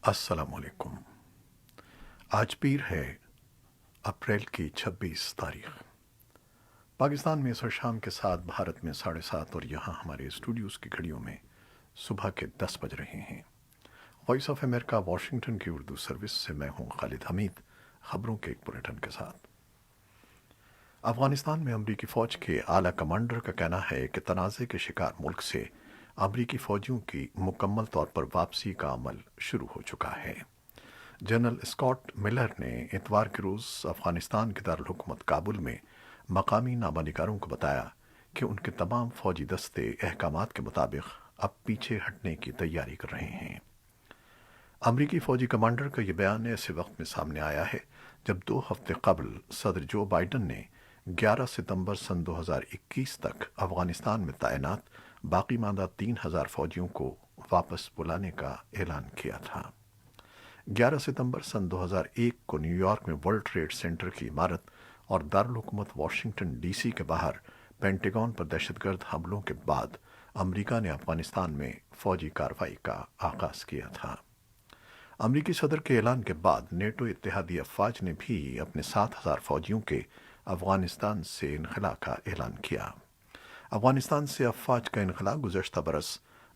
السلام علیکم۔ آج پیر ہے اپریل کی 26 تاریخ۔ پاکستان میں عصر شام کے ساتھ، بھارت میں 7:30 اور یہاں ہمارے اسٹوڈیوز کی گھڑیوں میں صبح کے 10 بج رہے ہیں۔ وائس آف امریکہ واشنگٹن کی اردو سروس سے میں ہوں خالد حمید، خبروں کے ایک بلیٹن کے ساتھ۔ افغانستان میں امریکی فوج کے اعلیٰ کمانڈر کا کہنا ہے کہ تنازع کے شکار ملک سے امریکی فوجیوں کی مکمل طور پر واپسی کا عمل شروع ہو چکا ہے۔ جنرل اسکاٹ ملر نے اتوار کے روز افغانستان کے دارالحکومت کابل میں مقامی نامہ نگاروں کو بتایا کہ ان کے تمام فوجی دستے احکامات کے مطابق اب پیچھے ہٹنے کی تیاری کر رہے ہیں۔ امریکی فوجی کمانڈر کا یہ بیان ایسے وقت میں سامنے آیا ہے جب 2 ہفتے قبل صدر جو بائیڈن نے 11 ستمبر سن 2021 تک افغانستان میں تعینات باقی ماندہ 3000 فوجیوں کو واپس بلانے کا اعلان کیا تھا۔ 11 ستمبر سن 2001 کو نیو یارک میں ورلڈ ٹریڈ سینٹر کی عمارت اور دارالحکومت واشنگٹن ڈی سی کے باہر پینٹاگون پر دہشت گرد حملوں کے بعد امریکہ نے افغانستان میں فوجی کارروائی کا آغاز کیا تھا۔ امریکی صدر کے اعلان کے بعد نیٹو اتحادی افواج نے بھی اپنے 7000 فوجیوں کے افغانستان سے انخلاء کا اعلان کیا۔ افغانستان سے افواج کا انخلاء گزشتہ برس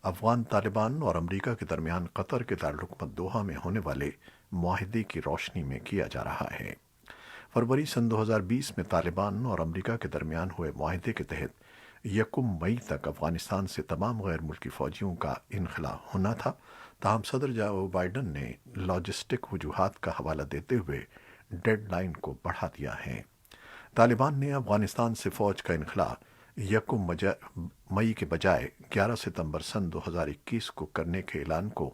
افغان طالبان اور امریکہ کے درمیان قطر کے دارالحکومت دوحہ میں ہونے والے معاہدے کی روشنی میں کیا جا رہا ہے۔ فروری سن 2020 میں طالبان اور امریکہ کے درمیان ہوئے معاہدے کے تحت 1 مئی تک افغانستان سے تمام غیر ملکی فوجیوں کا انخلاء ہونا تھا، تاہم صدر جو بائیڈن نے لاجسٹک وجوہات کا حوالہ دیتے ہوئے ڈیڈ لائن کو بڑھا دیا ہے۔ طالبان نے افغانستان سے فوج کا انخلاء 1 مئی کے بجائے 11 ستمبر سن 2021 کو کرنے کے اعلان کو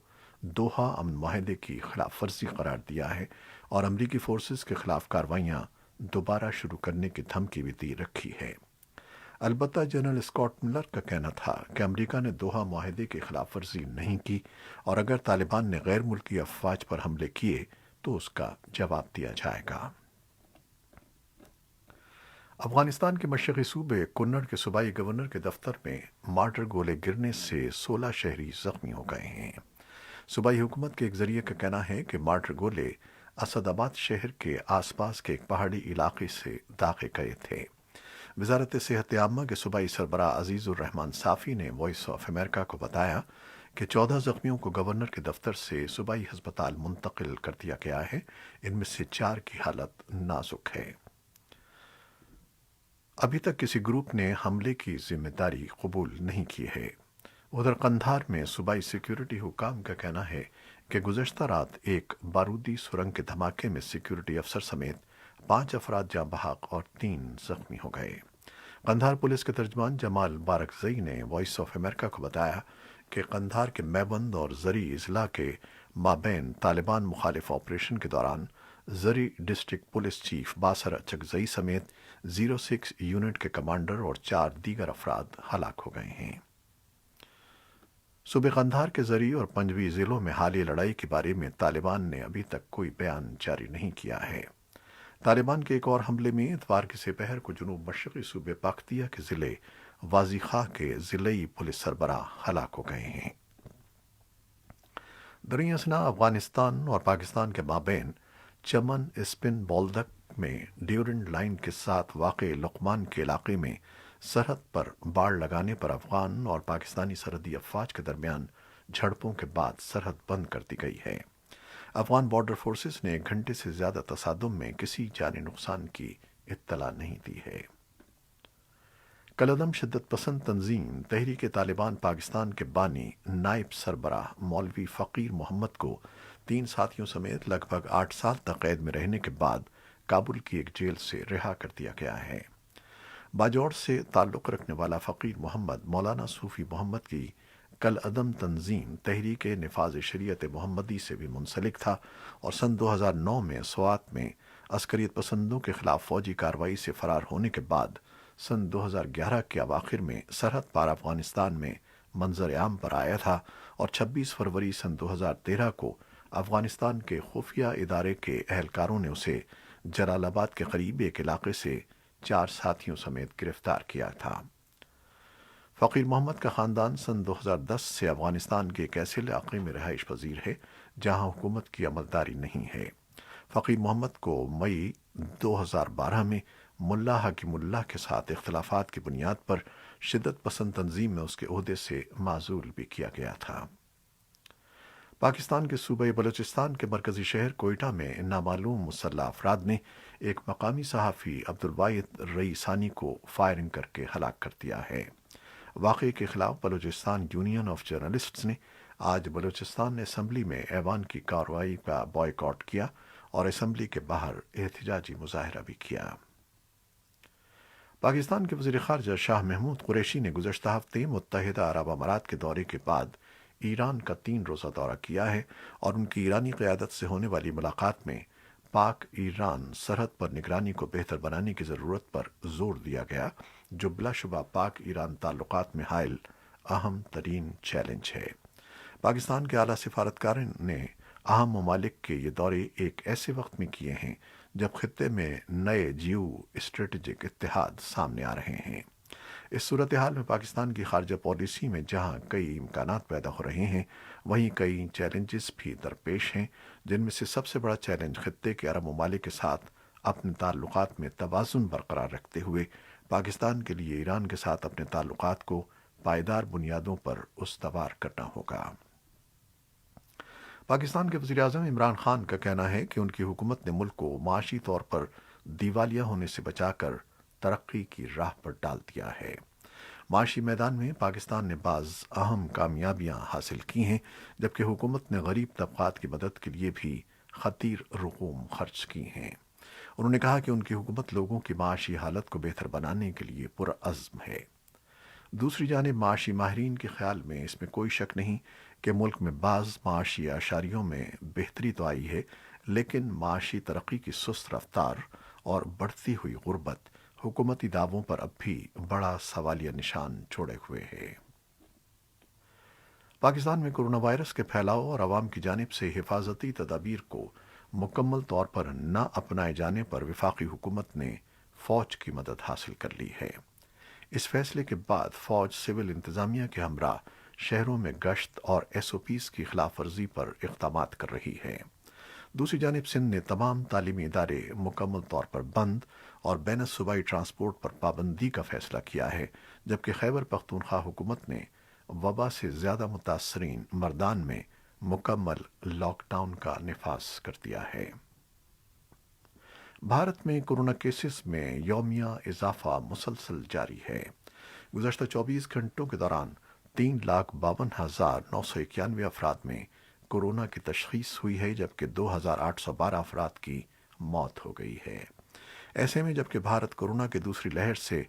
دوحہ امن معاہدے کی خلاف ورزی قرار دیا ہے اور امریکی فورسز کے خلاف کارروائیاں دوبارہ شروع کرنے کی دھمکی بھی دی رکھی ہے۔ البتہ جنرل اسکاٹ ملر کا کہنا تھا کہ امریکہ نے دوحہ معاہدے کی خلاف ورزی نہیں کی اور اگر طالبان نے غیر ملکی افواج پر حملے کیے تو اس کا جواب دیا جائے گا۔ افغانستان کے مشرقی صوبے کنڑ کے صوبائی گورنر کے دفتر میں مارٹر گولے گرنے سے 16 شہری زخمی ہو گئے ہیں۔ صوبائی حکومت کے ایک ذریعے کا کہنا ہے کہ مارٹر گولے اسد آباد شہر کے آس پاس کے ایک پہاڑی علاقے سے داغے گئے تھے۔ وزارت صحت عامہ کے صوبائی سربراہ عزیز الرحمان صافی نے وائس آف امریکہ کو بتایا کہ 14 زخمیوں کو گورنر کے دفتر سے صوبائی ہسپتال منتقل کر دیا گیا ہے، ان میں سے 4 کی حالت نازک ہے۔ ابھی تک کسی گروپ نے حملے کی ذمہ داری قبول نہیں کی ہے۔ ادھر قندھار میں صوبائی سیکیورٹی حکام کا کہنا ہے کہ گزشتہ رات ایک بارودی سرنگ کے دھماکے میں سیکیورٹی افسر سمیت 5 افراد جاں بحق اور 3 زخمی ہو گئے۔ قندھار پولیس کے ترجمان جمال بارکزئی نے وائس آف امریکہ کو بتایا کہ قندھار کے میبند اور زری اضلاع کے مابین طالبان مخالف آپریشن کے دوران زری ڈسٹرکٹ پولیس چیف باسر اچکزئی سمیت 06 یونٹ کے کمانڈر اور 4 دیگر افراد ہلاک ہو گئے ہیں۔ صوبے قندھار کے زری اور پنجوی ضلعوں میں حالیہ لڑائی کے بارے میں طالبان نے ابھی تک کوئی بیان جاری نہیں کیا ہے۔ طالبان کے ایک اور حملے میں اتوار کی سپہر کو جنوب مشرقی صوبے پختیہ کے ضلع واضح خاں کے ضلعی پولیس سربراہ ہلاک ہو گئے ہیں۔ دریں اثنا افغانستان اور پاکستان کے مابین چمن اسپن بولدک میں ڈیورنڈ لائن کے ساتھ واقع لقمان کے علاقے میں سرحد پر باڑ لگانے پر افغان اور پاکستانی سرحدی افواج کے درمیان جھڑپوں کے بعد سرحد بند کر دی گئی ہے۔ افغان بارڈر فورسز نے 1 گھنٹے سے زیادہ تصادم میں کسی جانی نقصان کی اطلاع نہیں دی ہے۔ کالعدم شدت پسند تنظیم تحریک طالبان پاکستان کے بانی نائب سربراہ مولوی فقیر محمد کو 3 ساتھیوں سمیت لگ بھگ 8 سال تک قید میں رہنے کے بعد کابل کی ایک جیل سے رہا کر دیا گیا ہے۔ باجوڑ سے تعلق رکھنے والا فقیر محمد مولانا صوفی محمد کی کالعدم تنظیم تحریک نفاذ شریعت محمدی سے بھی منسلک تھا اور سن 2009 میں سوات میں عسکریت پسندوں کے خلاف فوجی کارروائی سے فرار ہونے کے بعد سن 2011 کے اواخر میں سرحد پار افغانستان میں منظر عام پر آیا تھا اور 26 فروری سن 2013 کو افغانستان کے خفیہ ادارے کے اہلکاروں نے اسے جلال آباد کے قریب ایک علاقے سے 4 ساتھیوں سمیت گرفتار کیا تھا۔ فقیر محمد کا خاندان سن 2010 سے افغانستان کے ایک ایسے علاقے میں رہائش پذیر ہے جہاں حکومت کی عملداری نہیں ہے۔ فقیر محمد کو مئی 2012 میں ملا حکیم اللہ کے ساتھ اختلافات کی بنیاد پر شدت پسند تنظیم میں اس کے عہدے سے معزول بھی کیا گیا تھا۔ پاکستان کے صوبہ بلوچستان کے مرکزی شہر کوئٹہ میں نامعلوم مسلح افراد نے ایک مقامی صحافی عبدالواحد رئیسانی کو فائرنگ کر کے ہلاک کر دیا ہے۔ واقعے کے خلاف بلوچستان یونین آف جرنلسٹس نے آج بلوچستان اسمبلی میں ایوان کی کارروائی کا بائیکاٹ کیا اور اسمبلی کے باہر احتجاجی مظاہرہ بھی کیا۔ پاکستان کے وزیر خارجہ شاہ محمود قریشی نے گزشتہ ہفتے متحدہ عرب امارات کے دورے کے بعد ایران کا 3 روزہ دورہ کیا ہے اور ان کی ایرانی قیادت سے ہونے والی ملاقات میں پاک ایران سرحد پر نگرانی کو بہتر بنانے کی ضرورت پر زور دیا گیا، جو بلا شبہ پاک ایران تعلقات میں حائل اہم ترین چیلنج ہے۔ پاکستان کے اعلیٰ سفارتکار نے اہم ممالک کے یہ دورے ایک ایسے وقت میں کیے ہیں جب خطے میں نئے جیو اسٹریٹجک اتحاد سامنے آ رہے ہیں۔ اس صورتحال میں پاکستان کی خارجہ پالیسی میں جہاں کئی امکانات پیدا ہو رہے ہیں، وہیں کئی چیلنجز بھی درپیش ہیں، جن میں سے سب سے بڑا چیلنج خطے کے عرب ممالک کے ساتھ اپنے تعلقات میں توازن برقرار رکھتے ہوئے پاکستان کے لیے ایران کے ساتھ اپنے تعلقات کو پائیدار بنیادوں پر استوار کرنا ہوگا۔ پاکستان کے وزیراعظم عمران خان کا کہنا ہے کہ ان کی حکومت نے ملک کو معاشی طور پر دیوالیہ ہونے سے بچا کر ترقی کی راہ پر ڈال دیا ہے۔ معاشی میدان میں پاکستان نے بعض اہم کامیابیاں حاصل کی ہیں، جبکہ حکومت نے غریب طبقات کی مدد کے لیے بھی خطیر رقوم خرچ کی ہیں۔ انہوں نے کہا کہ ان کی حکومت لوگوں کی معاشی حالت کو بہتر بنانے کے لیے پرعزم ہے۔ دوسری جانب معاشی ماہرین کے خیال میں اس میں کوئی شک نہیں کہ ملک میں بعض معاشی اشاریوں میں بہتری تو آئی ہے، لیکن معاشی ترقی کی سست رفتار اور بڑھتی ہوئی غربت حکومتی دعووں پر اب بھی بڑا سوالیہ نشان چھوڑے ہوئے ہے۔ پاکستان میں کورونا وائرس کے پھیلاؤ اور عوام کی جانب سے حفاظتی تدابیر کو مکمل طور پر نہ اپنائے جانے پر وفاقی حکومت نے فوج کی مدد حاصل کر لی ہے۔ اس فیصلے کے بعد فوج سول انتظامیہ کے ہمراہ شہروں میں گشت اور ایس او پیز کی خلاف ورزی پر اقدامات کر رہی ہے۔ دوسری جانب سندھ نے تمام تعلیمی ادارے مکمل طور پر بند اور بین الصوبائی ٹرانسپورٹ پر پابندی کا فیصلہ کیا ہے، جبکہ خیبر پختونخوا حکومت نے وبا سے زیادہ متاثرین مردان میں مکمل لاک ڈاؤن کا نفاذ کر دیا ہے۔ بھارت میں کورونا کیسز میں یومیہ اضافہ مسلسل جاری ہے۔ گزشتہ 24 گھنٹوں کے دوران 3,52,991 افراد میں کورونا کی تشخیص ہوئی ہے، جبکہ 2,812 افراد کی موت ہو گئی ہے۔ ایسے میں جبکہ بھارت کورونا کی دوسری لہر سے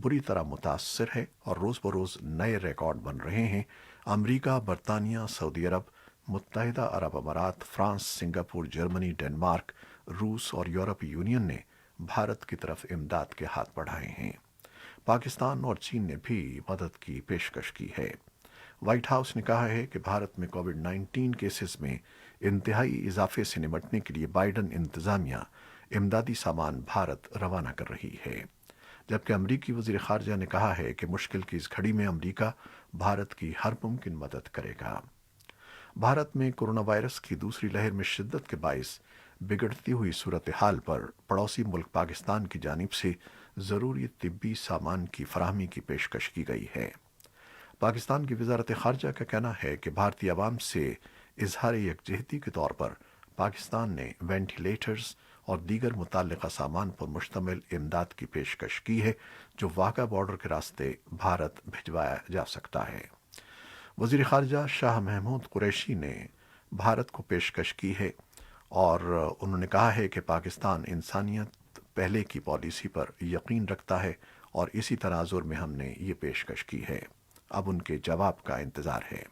بری طرح متاثر ہے اور روز بروز نئے ریکارڈ بن رہے ہیں، امریکہ، برطانیہ، سعودی عرب، متحدہ عرب امارات، فرانس، سنگاپور، جرمنی، ڈنمارک، روس اور یورپی یونین نے بھارت کی طرف امداد کے ہاتھ بڑھائے ہیں۔ پاکستان اور چین نے بھی مدد کی پیشکش کی ہے۔ وائٹ ہاؤس نے کہا ہے کہ بھارت میں کووڈ 19 کیسز میں انتہائی اضافے سے نمٹنے کے لیے بائیڈن انتظامیہ امدادی سامان بھارت روانہ کر رہی ہے، جبکہ امریکی وزیر خارجہ نے کہا ہے کہ مشکل کی اس گھڑی میں امریکہ بھارت کی ہر ممکن مدد کرے گا۔ بھارت میں کورونا وائرس کی دوسری لہر میں شدت کے باعث بگڑتی ہوئی صورتحال پر پڑوسی ملک پاکستان کی جانب سے ضروری طبی سامان کی فراہمی کی پیشکش کی گئی ہے۔ پاکستان کی وزارت خارجہ کا کہنا ہے کہ بھارتی عوام سے اظہار یکجہتی کے طور پر پاکستان نے وینٹیلیٹرز اور دیگر متعلقہ سامان پر مشتمل امداد کی پیشکش کی ہے، جو واہگہ بارڈر کے راستے بھارت بھجوایا جا سکتا ہے۔ وزیر خارجہ شاہ محمود قریشی نے بھارت کو پیشکش کی ہے اور انہوں نے کہا ہے کہ پاکستان انسانیت پہلے کی پالیسی پر یقین رکھتا ہے اور اسی تناظر میں ہم نے یہ پیشکش کی ہے۔ اب ان کے جواب کا انتظار ہے۔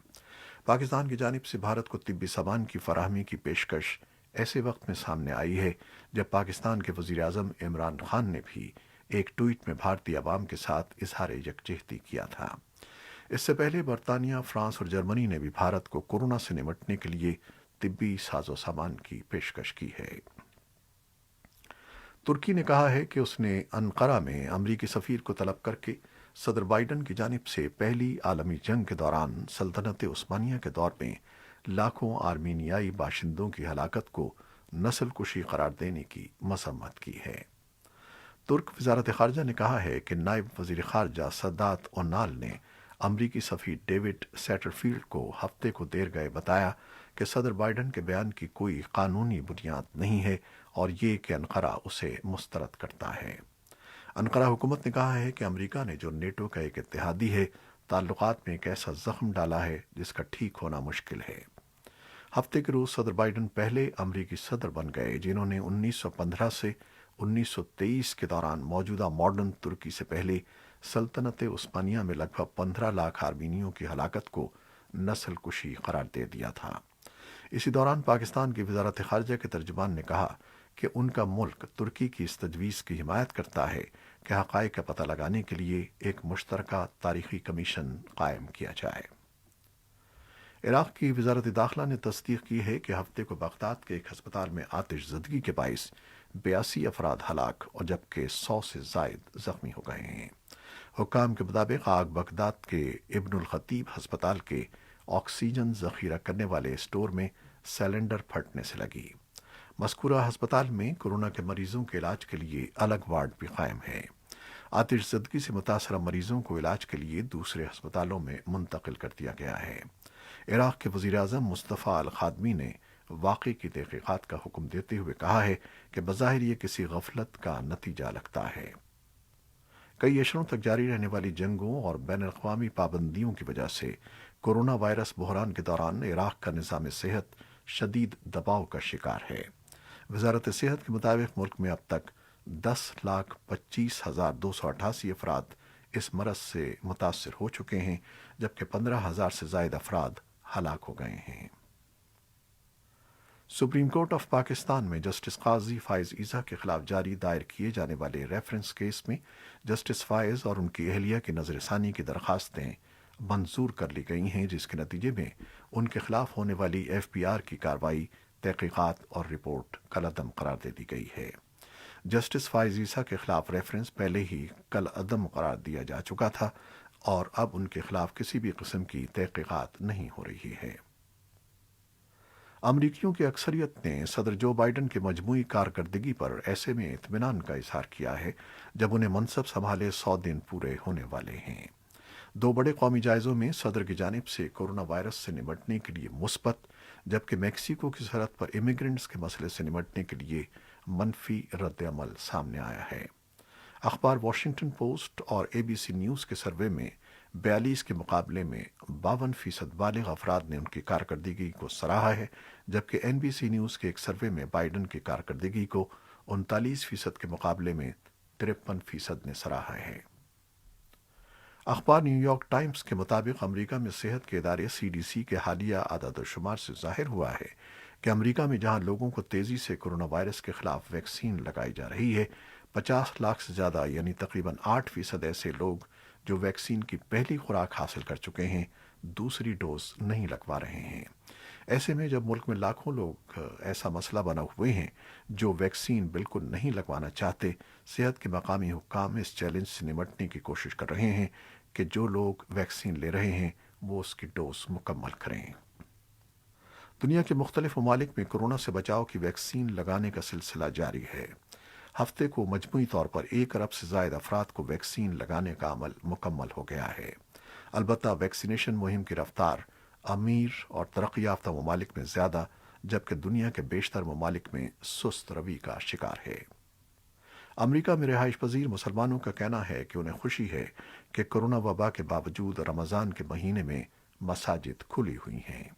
پاکستان کی جانب سے بھارت کو طبی سامان کی فراہمی کی پیشکش ایسے وقت میں سامنے آئی ہے جب پاکستان کے وزیر اعظم عمران خان نے بھی ایک ٹویٹ میں بھارتی عوام کے ساتھ اظہار یکجہتی کیا تھا۔ اس سے پہلے برطانیہ، فرانس اور جرمنی نے بھی بھارت کو کورونا سے نمٹنے کے لیے طبی ساز و سامان کی پیشکش کی ہے۔ ترکی نے کہا ہے کہ اس نے انقرہ میں امریکی سفیر کو طلب کر کے صدر بائیڈن کی جانب سے پہلی عالمی جنگ کے دوران سلطنت عثمانیہ کے دور میں لاکھوں آرمینیائی باشندوں کی ہلاکت کو نسل کشی قرار دینے کی مذمت کی ہے۔ ترک وزارت خارجہ نے کہا ہے کہ نائب وزیر خارجہ سادات اونال نے امریکی سفیر ڈیوڈ سیٹرفیلڈ کو ہفتے کو دیر گئے بتایا کہ صدر بائیڈن کے بیان کی کوئی قانونی بنیاد نہیں ہے اور یہ کہ انقرہ اسے مسترد کرتا ہے۔ انقرہ حکومت نے کہا ہے کہ امریکہ نے جو نیٹو کا ایک اتحادی ہے، تعلقات میں ایک ایسا زخم ڈالا ہے جس کا ٹھیک ہونا مشکل ہے۔ ہفتے کے روز صدر بائیڈن پہلے امریکی صدر بن گئے جنہوں نے 1915 سے 1923 کے دوران موجودہ ماڈرن ترکی سے پہلے سلطنت عثمانیہ میں لگ بھگ 15 لاکھ آرمینیوں کی ہلاکت کو نسل کشی قرار دے دیا تھا۔ اسی دوران پاکستان کی وزارت خارجہ کے ترجمان نے کہا کہ ان کا ملک ترکی کی اس تجویز کی حمایت کرتا ہے کہ حقائق کا پتہ لگانے کے لیے ایک مشترکہ تاریخی کمیشن قائم کیا جائے۔ عراق کی وزارت داخلہ نے تصدیق کی ہے کہ ہفتے کو بغداد کے ایک ہسپتال میں آتش زدگی کے باعث 82 افراد ہلاک اور جبکہ 100 سے زائد زخمی ہو گئے ہیں۔ حکام کے مطابق آگ بغداد کے ابن الخطیب ہسپتال کے آکسیجن ذخیرہ کرنے والے اسٹور میں سلنڈر پھٹنے سے لگی۔ مذکورہ ہسپتال میں کورونا کے مریضوں کے علاج کے لیے الگ وارڈ بھی قائم ہے۔ آتش زدگی سے متاثرہ مریضوں کو علاج کے لیے دوسرے ہسپتالوں میں منتقل کر دیا گیا ہے۔ عراق کے وزیر اعظم مصطفیٰ الخادمی نے واقعے کی تحقیقات کا حکم دیتے ہوئے کہا ہے کہ بظاہر یہ کسی غفلت کا نتیجہ لگتا ہے۔ کئی اشروں تک جاری رہنے والی جنگوں اور بین الاقوامی پابندیوں کی وجہ سے کورونا وائرس بحران کے دوران عراق کا نظام صحت شدید دباؤ کا شکار ہے۔ وزارت صحت کے مطابق ملک میں اب تک 10,25,288 افراد اس مرض سے متاثر ہو چکے ہیں جبکہ 15,000 سے زائد افراد ہلاک ہو گئے ہیں۔ سپریم کورٹ آف پاکستان میں جسٹس قاضی فائز عیسیٰ کے خلاف جاری دائر کیے جانے والے ریفرنس کیس میں جسٹس فائز اور ان کی اہلیہ کی نظر ثانی کی درخواستیں منظور کر لی گئی ہیں، جس کے نتیجے میں ان کے خلاف ہونے والی ایف بی آر کی کارروائی، تحقیقات اور رپورٹ کالعدم قرار دے دی گئی ہے۔ جسٹس فائز عیسیٰ کے خلاف ریفرنس پہلے ہی کالعدم قرار دیا جا چکا تھا اور اب ان کے خلاف کسی بھی قسم کی تحقیقات نہیں ہو رہی ہے۔ امریکیوں کی اکثریت نے صدر جو بائیڈن کی مجموعی کارکردگی پر ایسے میں اطمینان کا اظہار کیا ہے جب انہیں منصب سنبھالے 100 دن پورے ہونے والے ہیں۔ دو بڑے قومی جائزوں میں صدر کی جانب سے کورونا وائرس سے نمٹنے کے لیے مثبت، جبکہ میکسیکو کی سرحد پر امیگرنٹس کے مسئلے سے نمٹنے کے لیے منفی رد عمل سامنے آیا ہے۔ اخبار واشنگٹن پوسٹ اور اے بی سی نیوز کے سروے میں 42 کے مقابلے میں 52% بالغ افراد نے ان کی کارکردگی کو سراہا ہے، جبکہ این بی سی نیوز کے ایک سروے میں بائیڈن کی کارکردگی کو 39% کے مقابلے میں 53% نے سراہا ہے۔ اخبار نیو یارک ٹائمز کے مطابق امریکہ میں صحت کے ادارے سی ڈی سی کے حالیہ اعداد و شمار سے ظاہر ہوا ہے کہ امریکہ میں جہاں لوگوں کو تیزی سے کورونا وائرس کے خلاف ویکسین لگائی جا رہی ہے، 50 لاکھ سے زیادہ یعنی تقریباً 8% ایسے لوگ جو ویکسین کی پہلی خوراک حاصل کر چکے ہیں دوسری ڈوز نہیں لگوا رہے ہیں۔ ایسے میں جب ملک میں لاکھوں لوگ ایسا مسئلہ بنا ہوئے ہیں جو ویکسین بالکل نہیں لگوانا چاہتے، صحت کے مقامی حکام اس چیلنج سے نمٹنے کی کوشش کر رہے ہیں کہ جو لوگ ویکسین لے رہے ہیں وہ اس کی ڈوز مکمل کریں۔ دنیا کے مختلف ممالک میں کورونا سے بچاؤ کی ویکسین لگانے کا سلسلہ جاری ہے۔ ہفتے کو مجموعی طور پر 1 ارب سے زائد افراد کو ویکسین لگانے کا عمل مکمل ہو گیا ہے۔ البتہ ویکسینیشن مہم کی رفتار امیر اور ترقی یافتہ ممالک میں زیادہ، جبکہ دنیا کے بیشتر ممالک میں سست روی کا شکار ہے۔ امریکہ میں رہائش پذیر مسلمانوں کا کہنا ہے کہ انہیں خوشی ہے کہ کورونا وبا کے باوجود رمضان کے مہینے میں مساجد کھلی ہوئی ہیں۔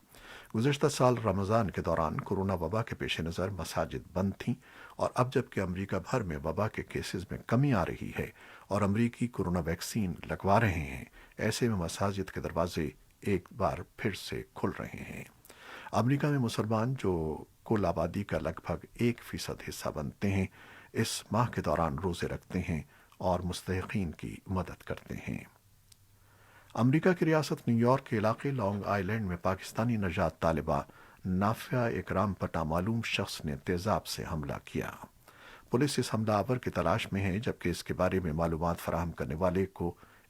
گزشتہ سال رمضان کے دوران کورونا وبا کے پیش نظر مساجد بند تھیں، اور اب جب کہ امریکہ بھر میں وبا کے کیسز میں کمی آ رہی ہے اور امریکی کورونا ویکسین لگوا رہے ہیں، ایسے میں مساجد کے دروازے ایک بار پھر سے کھل رہے ہیں۔ امریکہ میں مسلمان جو کل آبادی کا لگ بھگ 1% حصہ بنتے ہیں، اس ماہ کے دوران روزے رکھتے ہیں اور مستحقین کی مدد کرتے ہیں۔ امریکہ کی ریاست نیو یارک کے علاقے لانگ آئی لینڈ میں پاکستانی نژاد طالبہ نافیہ اکرام پر نامعلوم شخص نے تیزاب سے حملہ کیا۔ پولیس اس حملہ آور کی تلاش میں ہے، جبکہ اس کے بارے میں معلومات فراہم کرنے والے کو